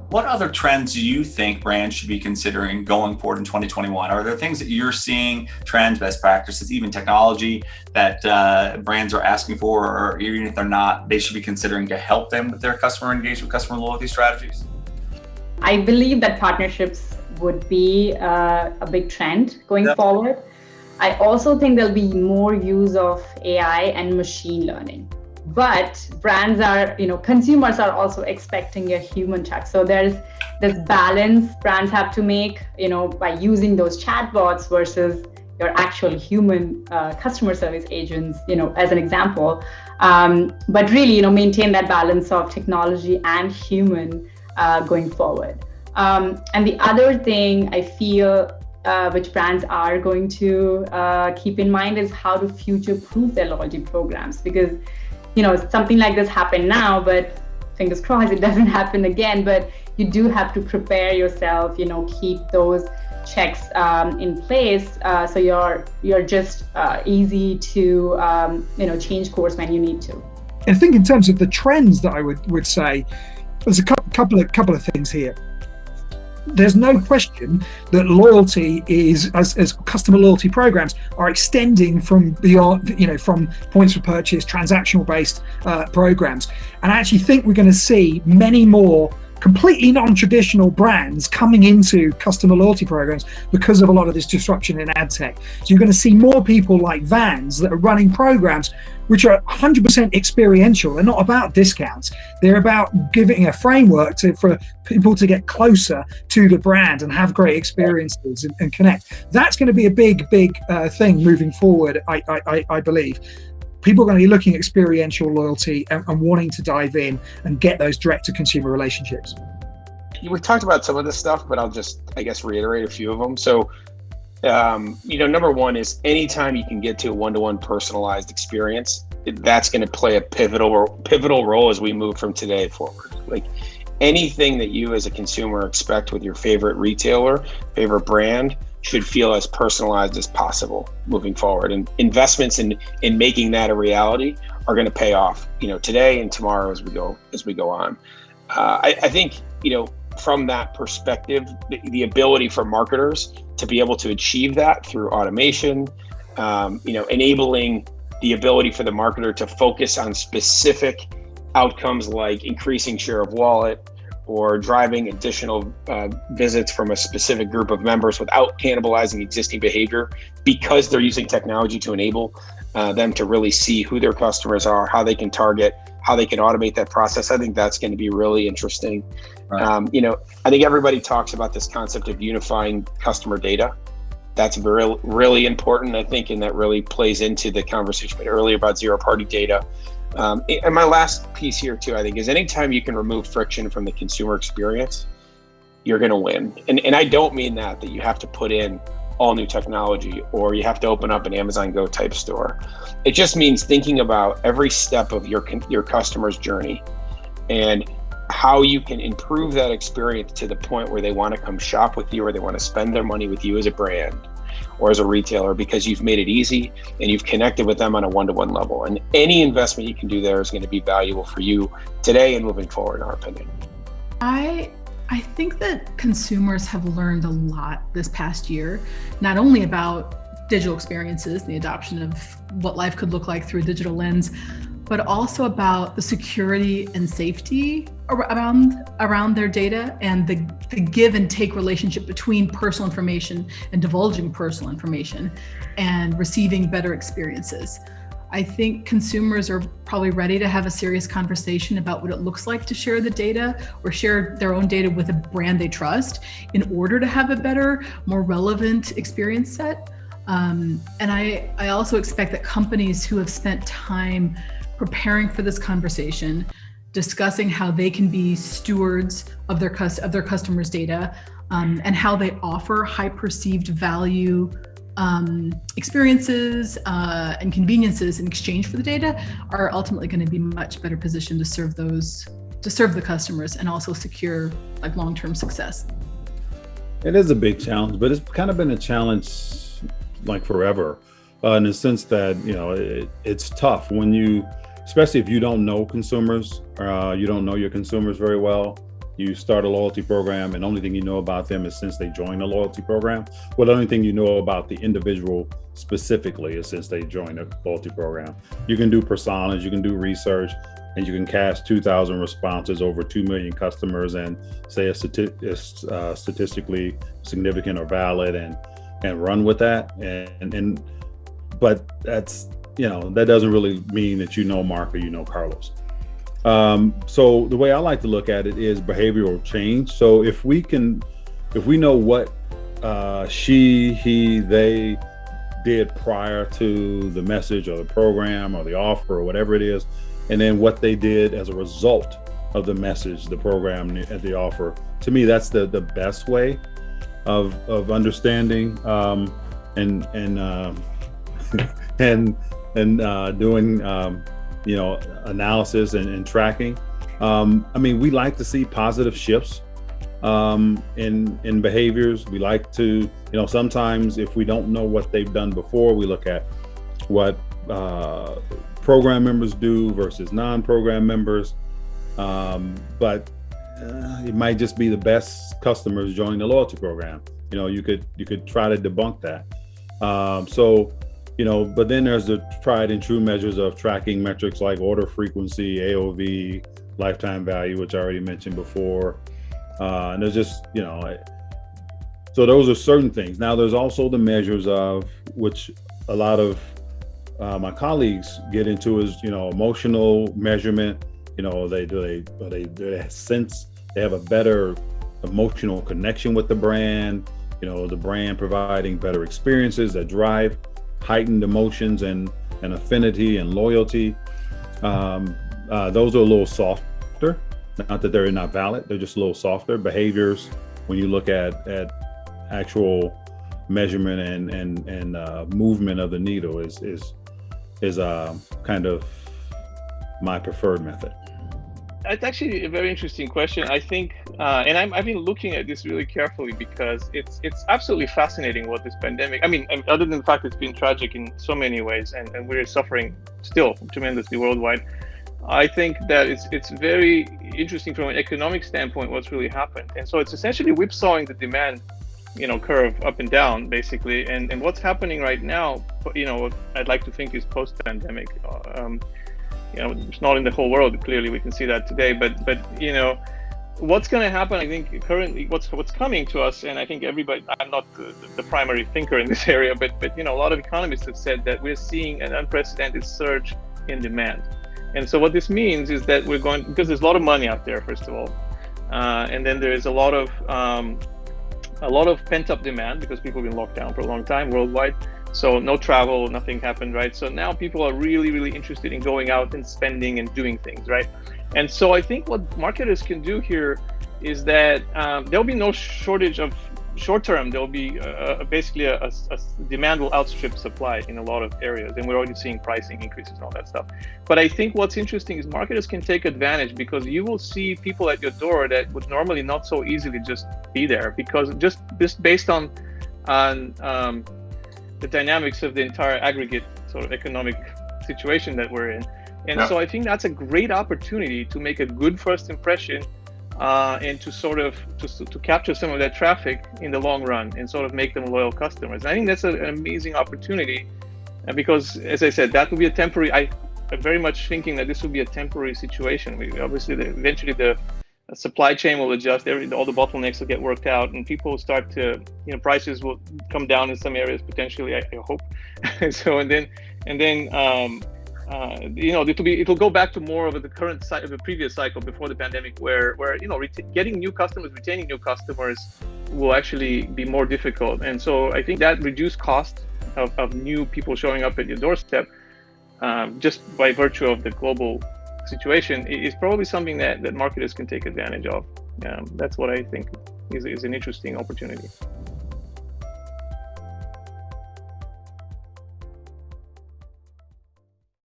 What other trends do you think brands should be considering going forward in 2021? Are there things that you're seeing, trends, best practices, even technology that brands are asking for, or even if they're not, they should be considering to help them with their customer engagement, customer loyalty strategies? I believe that partnerships would be a big trend going forward. I also think there'll be more use of AI and machine learning. But brands are, consumers are also expecting a human touch. So there's this balance brands have to make, by using those chatbots versus your actual human customer service agents, as an example. But really, maintain that balance of technology and human going forward. And the other thing I feel which brands are going to keep in mind is how to future-proof their loyalty programs, because something like this happened now, but fingers crossed it doesn't happen again. But you do have to prepare yourself, keep those checks in place, so you're just easy to change course when you need to. And I think in terms of the trends that I would say, there's a couple of things here. There's no question that loyalty is, as customer loyalty programs are extending from beyond, from points for purchase, transactional based programs. And I actually think we're going to see many more completely non-traditional brands coming into customer loyalty programs because of a lot of this disruption in ad tech. So you're going to see more people like Vans that are running programs which are 100% experiential. They're not about discounts. They're about giving a framework for people to get closer to the brand and have great experiences and connect. That's going to be a big thing moving forward, I believe. People are going to be looking at experiential loyalty and wanting to dive in and get those direct-to-consumer relationships. We've talked about some of this stuff, but I'll just, reiterate a few of them. So, number one is anytime you can get to a one-to-one personalized experience, that's going to play a pivotal role as we move from today forward. Like anything that you as a consumer expect with your favorite retailer, favorite brand, should feel as personalized as possible moving forward. And investments in making that a reality are going to pay off, today and tomorrow as we go on. I think, from that perspective, the ability for marketers to be able to achieve that through automation, enabling the ability for the marketer to focus on specific outcomes like increasing share of wallet, or driving additional visits from a specific group of members without cannibalizing existing behavior, because they're using technology to enable them to really see who their customers are, how they can target, how they can automate that process. I think that's going to be really interesting. Right. I think everybody talks about this concept of unifying customer data. That's really important, I think, and that really plays into the conversation earlier about zero-party data. And my last piece here too, I think, is anytime you can remove friction from the consumer experience, you're going to win. And I don't mean that you have to put in all new technology or you have to open up an Amazon Go type store. It just means thinking about every step of your customer's journey and how you can improve that experience to the point where they want to come shop with you or they want to spend their money with you as a brand or as a retailer, because you've made it easy and you've connected with them on a one-to-one level. And any investment you can do there is going to be valuable for you today and moving forward, in our opinion. I think that consumers have learned a lot this past year, not only about digital experiences, the adoption of what life could look like through a digital lens, but also about the security and safety around their data and the give and take relationship between personal information and divulging personal information and receiving better experiences. I think consumers are probably ready to have a serious conversation about what it looks like to share the data or share their own data with a brand they trust in order to have a better, more relevant experience set. And I also expect that companies who have spent time preparing for this conversation, discussing how they can be stewards of their customers' data, and how they offer high perceived value experiences and conveniences in exchange for the data, are ultimately going to be much better positioned to serve the customers and also secure long-term success. It is a big challenge, but it's kind of been a challenge forever, in the sense that it's tough when you, especially if you don't know consumers, you don't know your consumers very well. you start a loyalty program and the only thing you know about them is since they joined a loyalty program. Well, the only thing you know about the individual specifically is since they joined a loyalty program. You can do personas, you can do research, and you can cast 2,000 responses over 2 million customers and say it's statistically significant or valid and run with that. But that's, that doesn't really mean that you know Mark or you know Carlos. So the way I like to look at it is behavioral change. So if we know what she, he, they did prior to the message or the program or the offer or whatever it is, and then what they did as a result of the message, the program, and the offer, to me, that's the best way of understanding and doing analysis and tracking. We like to see positive shifts in behaviors. We like to, sometimes if we don't know what they've done before, we look at what program members do versus non-program members. But it might just be the best customers joining the loyalty program. You could try to debunk that. But then there's the tried and true measures of tracking metrics like order frequency, AOV, lifetime value, which I already mentioned before. And there's just, so those are certain things. Now there's also the measures of which a lot of my colleagues get into is, emotional measurement. They sense they have a better emotional connection with the brand, the brand providing better experiences that drive heightened emotions and affinity and loyalty. Those are a little softer. Not that they're not valid, they're just a little softer. Behaviors, when you look at actual measurement and movement of the needle is kind of my preferred method. It's actually a very interesting question. I think, and I've been looking at this really carefully because it's absolutely fascinating what this pandemic, other than the fact it's been tragic in so many ways and we're suffering still tremendously worldwide. I think that it's very interesting from an economic standpoint what's really happened. And so it's essentially whipsawing the demand, curve up and down basically. And what's happening right now, what I'd like to think is post-pandemic. It's not in the whole world. Clearly, we can see that today. But what's going to happen? I think currently, what's coming to us, and I think everybody. I'm not the primary thinker in this area, but a lot of economists have said that we're seeing an unprecedented surge in demand. And so what this means is that we're going, because there's a lot of money out there, first of all, and then there is a lot of pent-up demand because people have been locked down for a long time worldwide. So no travel, nothing happened, right? So now people are really, really interested in going out and spending and doing things, right? And so I think what marketers can do here is that there'll be no shortage of short-term. There'll be basically a demand will outstrip supply in a lot of areas, and we're already seeing pricing increases and all that stuff. But I think what's interesting is marketers can take advantage because you will see people at your door that would normally not so easily just be there because just based on the dynamics of the entire aggregate sort of economic situation that we're in. And so I think that's a great opportunity to make a good first impression and to sort of to capture some of that traffic in the long run and sort of make them loyal customers. And I think that's an amazing opportunity because, as I said, that will be a temporary, I'm very much thinking that this will be a temporary situation. Obviously, eventually the supply chain will adjust, all the bottlenecks will get worked out, and people will start to, prices will come down in some areas potentially, I hope. So and then it'll go back to more of the current of the previous cycle before the pandemic, where getting new customers, retaining new customers will actually be more difficult. And so I think that reduced cost of new people showing up at your doorstep, just by virtue of the global situation, is probably something that marketers can take advantage of. That's what I think is an interesting opportunity.